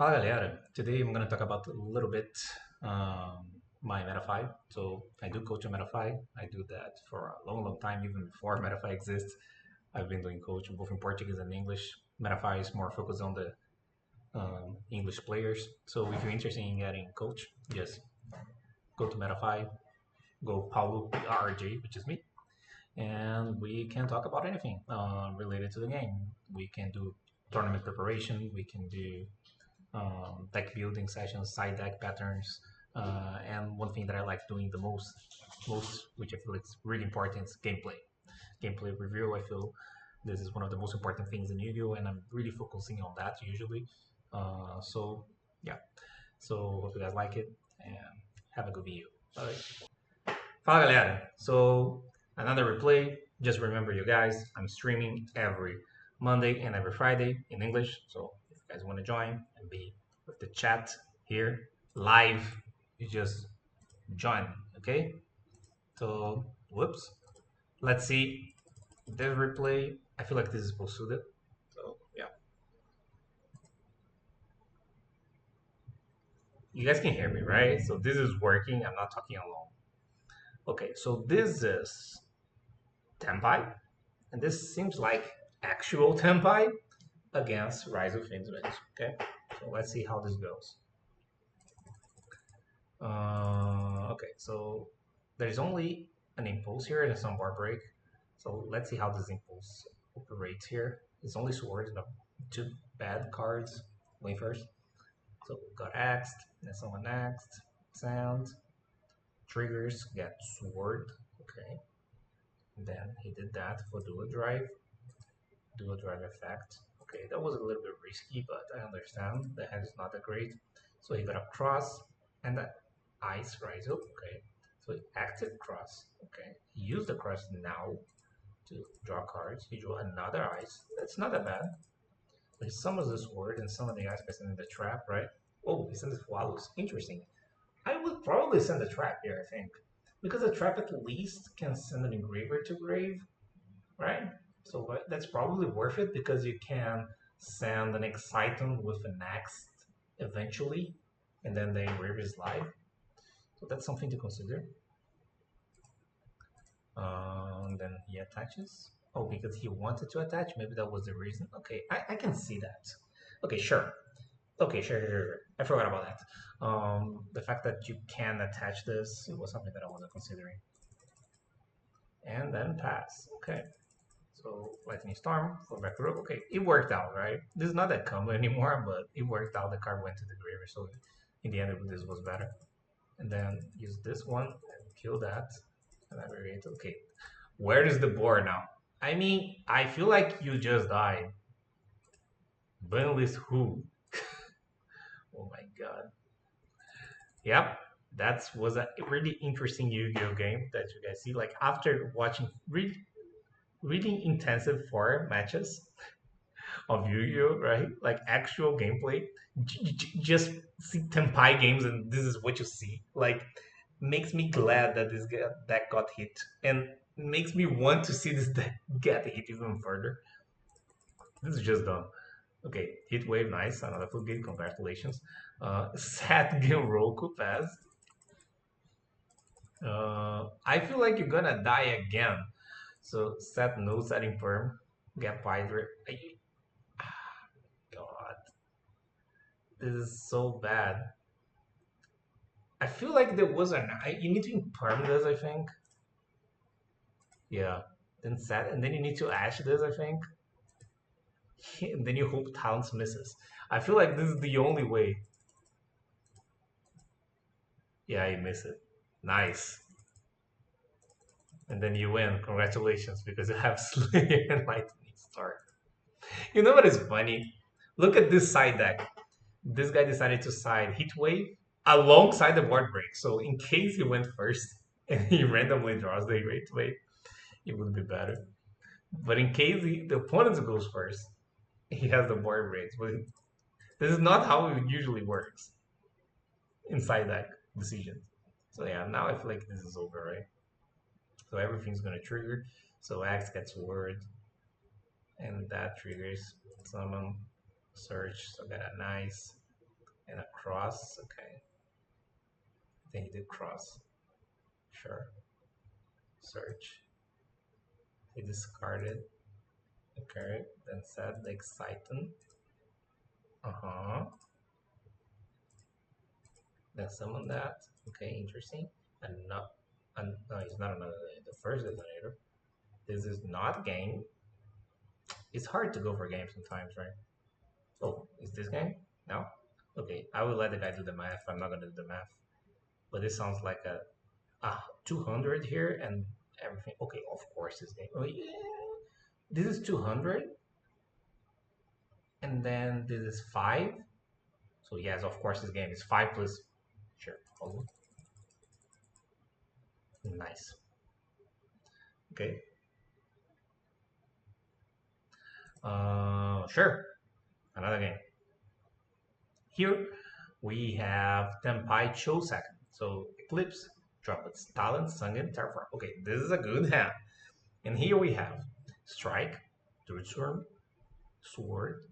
Fala galera, today I'm going to talk about a little bit my Metafy. So I do coach on Metafy. I do that for a long time, even before Metafy exists. I've been doing coaching both in Portuguese and English. Metafy is more focused on the English players. So if you're interested in getting coach, just go to Metafy, go Paulo PRRJ, which is me, and we can talk about anything related to the game. We can do tournament preparation. We can do deck building sessions, side deck patterns, and one thing that I like doing the most, which I feel is really important, is gameplay. Gameplay review. I feel this is one of the most important things in YuGiOh, and I'm really focusing on that usually. So yeah, so hope you guys like it and have a good video. Bye. Fala galera, so another replay. Just remember, you guys, I'm streaming every Monday and every Friday in English. So if you guys want to join and be with the chat here live, you just join, okay? So, whoops. Let's see the replay. I feel like this is supposed to do it. So, yeah. You guys can hear me, right? So this is working. I'm not talking alone. Okay, so this is Tenpai, and this seems like actual Tenpai against Ryzeal FIendsmith. Okay, so let's see how this goes. Okay, so there's only an impulse here and some bar break. So let's see how this impulse operates here. It's only swords, but two bad cards. Wait first. So got axed, then someone axed, sound, triggers, get sword. Okay, and then he did that for dual drive effect. Okay, that was a little bit risky, but I understand the hand is not that great. So he got a cross and the ice Ryzeal. Okay, so he acted cross. Okay, he used the cross now to draw cards. He drew another ice. That's not that bad. So he summons this word and summon the ice by sending the trap, right? Oh, he sends swallows. Interesting. I would probably send the trap here, I think. Because the trap at least can send an engraver to grave, right? So that's probably worth it because you can send an excitant with an next eventually, and then the engraver is live. So that's something to consider. Then he attaches. Oh, because he wanted to attach? Maybe that was the reason. Okay, I can see that. Okay, sure. Okay, sure. I forgot about that. The fact that you can attach this, it was something that I wasn't considering. And then pass. Okay. So Lightning Storm for back row. Okay, it worked out, right? This is not that common anymore, but it worked out. The card went to the graveyard, so in the end, this was better. And then use this one and kill that. And then variate. Okay, where is the board now? I mean, I feel like you just died. Bunlist who? Oh my god. Yep, that was a really interesting Yu-Gi-Oh game that you guys see. Like after watching really intensive 4 matches of Yu-Gi-Oh, right? Like actual gameplay. Just see Tenpai games and this is what you see. Like makes me glad that this deck got hit and makes me want to see this deck get hit even further. This is just dumb. Okay, hit wave, nice. Another full game, congratulations. Sad game Roku pass. I feel like you're gonna die again. So set no setting perm, get Hydra. God, this is so bad. I feel like there was an you need to imperm this, I think. Yeah. Then set and then you need to ash this, I think. And then you hope Towns misses. I feel like this is the only way. Yeah, you miss it. Nice. And then you win. Congratulations, because you have Slayer and Lightning Star. You know what is funny? Look at this side deck. This guy decided to side Heatwave alongside the board break. So in case he went first and he randomly draws the Heatwave, it would be better. But in case the opponent goes first, he has the board breaks. But this is not how it usually works inside that decision. So yeah, now I feel like this is over, right? So everything's gonna trigger. So X gets word, and that triggers summon, search. So got a nice And a cross, okay. I think he did cross. Sure. Search. He discarded. Okay, then said like Satan. Then summon that. Okay, interesting. And not, no, it's not another. The first detonator. This is not game. It's hard to go for game sometimes, right? Oh, is this game? No? Okay, I will let the guy do the math. I'm not gonna do the math. But this sounds like a 200 here and everything. Okay, of course this game. Oh yeah, this is 200, and then this is 5. So yes, of course this game is 5 plus. Sure. Oh. Nice. Okay. Sure. Another game. Here we have Tenpai Cho second. So Eclipse, Trumpets, Talent, Sungen, Terraform. Okay, this is a good hand. And here we have Strike, Druidstorm, Sword,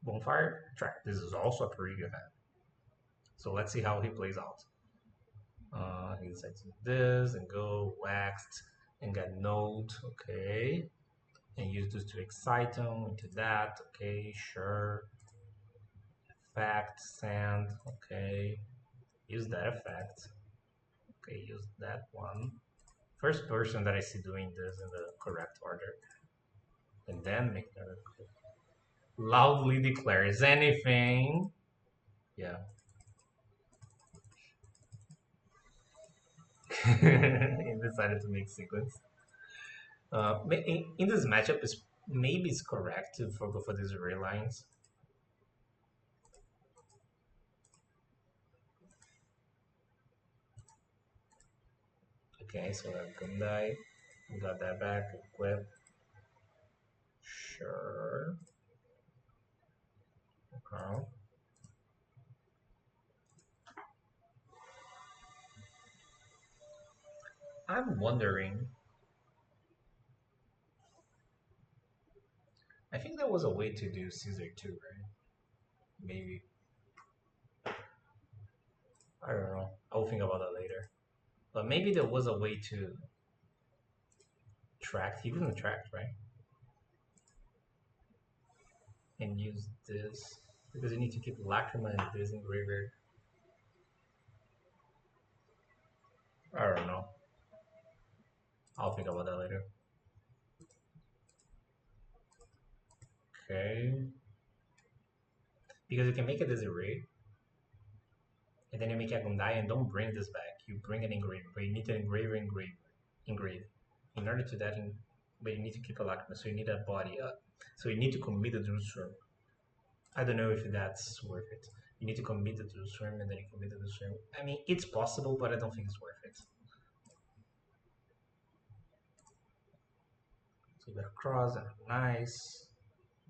Bonfire, Track. This is also a pretty good hand. So let's see how he plays out. He decides to do this and go waxed and get node. Okay. And use this to excite him into that. Okay, sure. Effect, sand. Okay. Use that effect. Okay, use that one. First person that I see doing this in the correct order. And then make that loudly declares anything. Yeah. He decided to make sequence. In this matchup, maybe it's correct to go for these array lines. Okay, so that Gundai, we got that back. Equip. Sure. Okay. I'm wondering. I think there was a way to do Caesar too, right? Maybe. I don't know. I'll think about that later. But maybe there was a way to track. He couldn't track, right? And use this because you need to keep Lacrima and this in graveyard. I don't know. I'll think about that later. Okay. Because you can make it as a array. And then you make a Gundai and don't bring this back. You bring an engraver, but you need to engrave. In order to that, but you need to keep a Lacrima, so you need a body up. So you need to commit the Druidstorm. I don't know if that's worth it. You need to commit the Druidstorm and then you commit the Druidstorm. I mean, it's possible, but I don't think it's worth it. So you got cross and nice.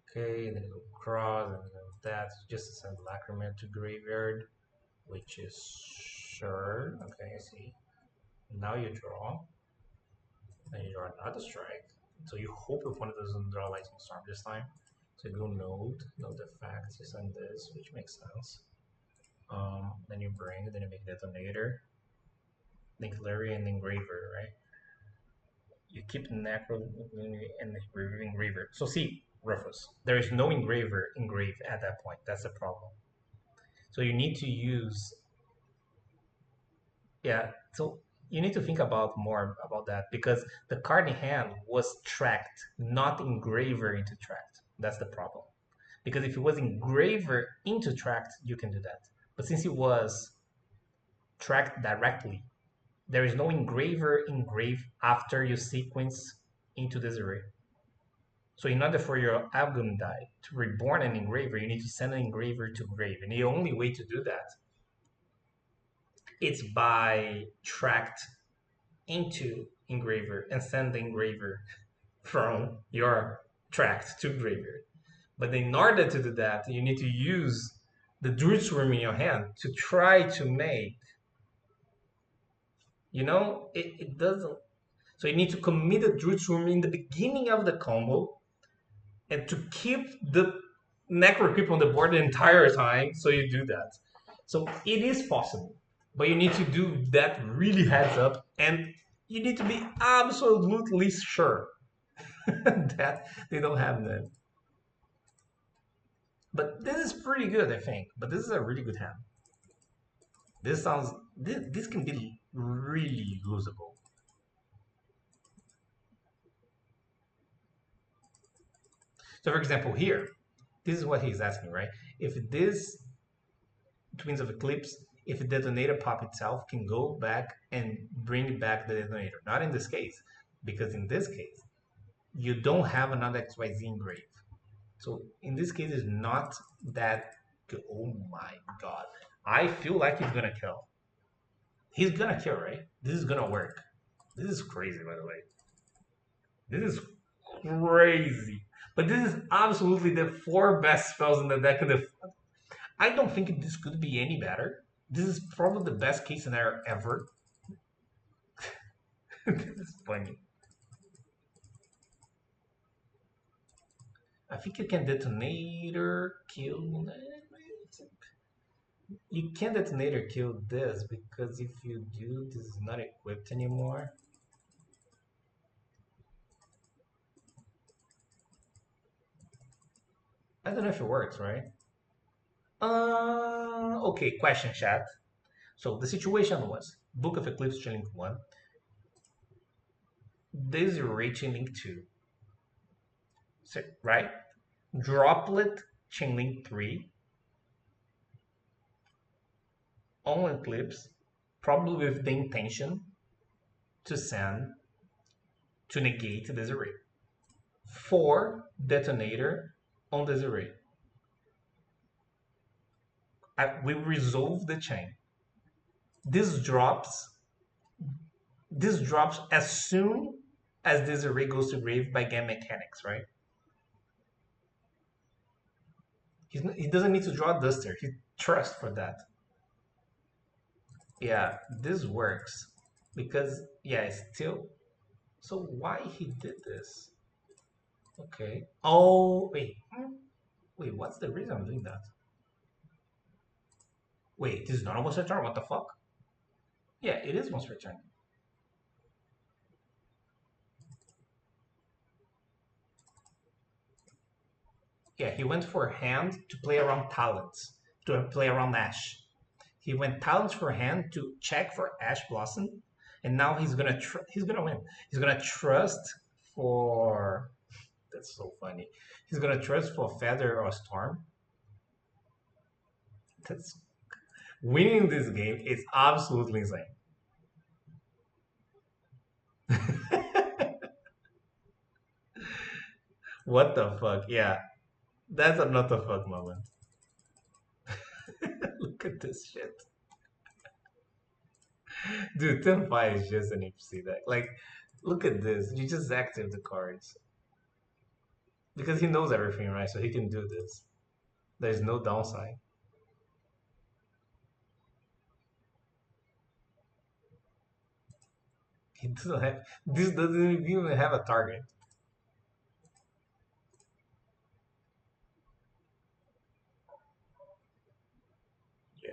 Okay, then you go cross and then that. Just to send Lacrima to graveyard, which is sure. Okay, I see. Now you draw. And you draw another strike. So you hope your opponent doesn't draw Lightning Storm this time. So you go node effect, you send this, which makes sense. Then you bring, then you make detonator, then Clary and engraver, right? You keep Necro and engraver. So see, Rufus, there is no engraver engraved at that point. That's the problem. So you need to use, yeah. So you need to think about more about that because the card in hand was tracked, not engraver into tracked. That's the problem. Because if it was engraver into tracked, you can do that. But since it was tracked directly, there is no engraver engrave after you sequence into this array. So in order for your Album die to reborn an engraver, you need to send an engraver to grave. And the only way to do that is by tracked into engraver and send the engraver from your tracked to graveyard. But in order to do that, you need to use the Druidstorm in your hand to try to make, it doesn't. So you need to commit the Druidstorm in the beginning of the combo and to keep the Necro Creep on the board the entire time. So you do that. So it is possible, but you need to do that really heads up, and you need to be absolutely sure that they don't have that. But this is pretty good, I think. But this is a really good hand. This can be really losable. So for example, here, this is what he's asking, right? If this Twins of Eclipse, if the detonator pop itself can go back and bring back the detonator. Not in this case, because in this case, you don't have another XYZ engrave. So in this case, it's not that good. Oh my god. I feel like he's gonna kill. He's gonna kill, right? This is gonna work. This is crazy, by the way. This is crazy. But this is absolutely the 4 best spells in the deck. I don't think this could be any better. This is probably the best case scenario ever. This is funny. I think you can detonator kill. You can't detonator kill this because if you do, this is not equipped anymore. I don't know if it works, right? Okay, question chat. So the situation was Book of Eclipse Chainlink 1, Desiree Chainlink 2, so, right? Droplet Chainlink 3, on Eclipse, probably with the intention to send to negate Desiree. 4 detonator on Desiree. We resolve the chain. This drops as soon as Desiree goes to grave by game mechanics, right? He doesn't need to draw a Duster. He trusts for that. Yeah, this works because yeah, it's still. So why he did this? Okay. Oh wait, what's the reason I'm doing that? Wait, this is not almost a turn. What the fuck? Yeah, it is once per turn. Yeah, he went for hand to play around talents, to play around Ash. He went talents for hand to check for Ash Blossom, and now he's gonna win. He's gonna trust for. That's so funny. He's gonna trust for Feather or Storm. That's winning this game is absolutely insane. What the fuck? Yeah, that's a not the fuck moment. Look at this shit. Dude, Tenpai is just an HC deck. Like, look at this. You just active the cards. Because he knows everything, right? So he can do this. There's no downside. He doesn't have. This doesn't even have a target. Yeah.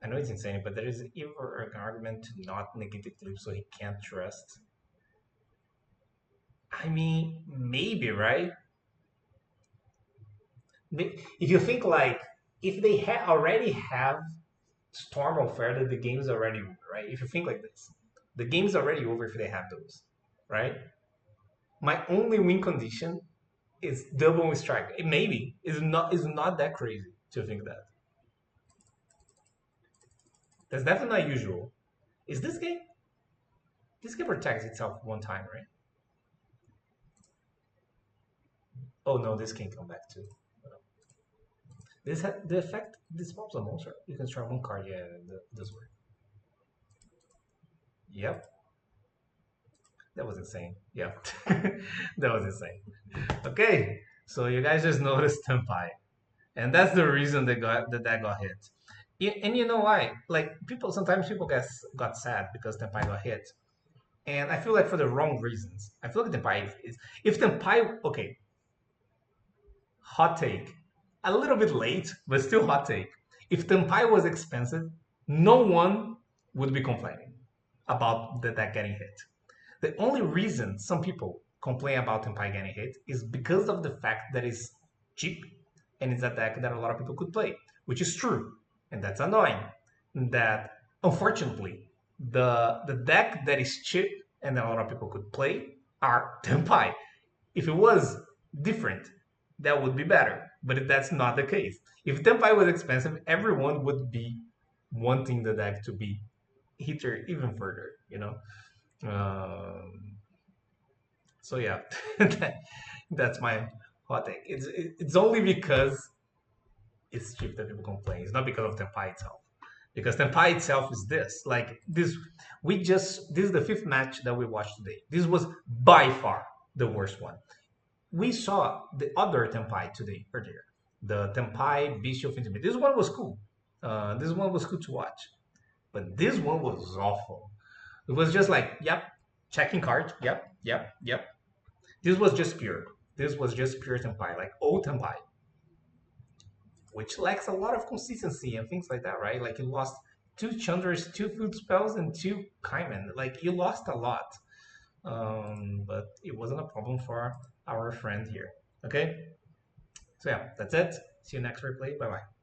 I know it's insane, but there is even an argument to not negate the clip so he can't trust. I mean, maybe, right? If you think like, if they already have Storm or Feather, the game's already over, right? If you think like this, the game's already over if they have those, right? My only win condition is double strike. Maybe it's not that crazy to think that. That's definitely not usual. Is this game? This game protects itself one time, right? Oh no, this can come back too. The effect this pops a monster. You can try one card. Yeah, this work. Yep. That was insane. Yep. That was insane. Okay, so you guys just noticed Tenpai, and that's the reason that got hit. And you know why? Like sometimes people got sad because Tenpai got hit, and I feel like for the wrong reasons. I feel like Tenpai is if Tenpai okay, hot take, a little bit late, but still hot take. If Tenpai was expensive, no one would be complaining about the deck getting hit. The only reason some people complain about Tenpai getting hit is because of the fact that it's cheap and it's a deck that a lot of people could play, which is true, and that's annoying. That unfortunately, the deck that is cheap and that a lot of people could play are Tenpai. If it was different, that would be better. But that's not the case. If Tenpai was expensive, everyone would be wanting the deck to be hitter even further, you know? Um, so yeah, that's my hot take. It's only because it's cheap that people complain. It's not because of Tenpai itself. Because Tenpai itself is this. Like this this is the fifth match that we watched today. This was by far the worst one. We saw the other Tenpai today earlier. The Tenpai Beast of Intimate. This one was cool. This one was cool to watch. But this one was awful. It was just like, yep, checking cards. Yep, yep, yep. This was just pure. This was just pure Tenpai, like old Tenpai, which lacks a lot of consistency and things like that, right? Like you lost two Chandras, two food spells, and two Kaiman. Like you lost a lot. But it wasn't a problem for our friend here. Okay? So yeah, that's it. See you next replay. Bye bye.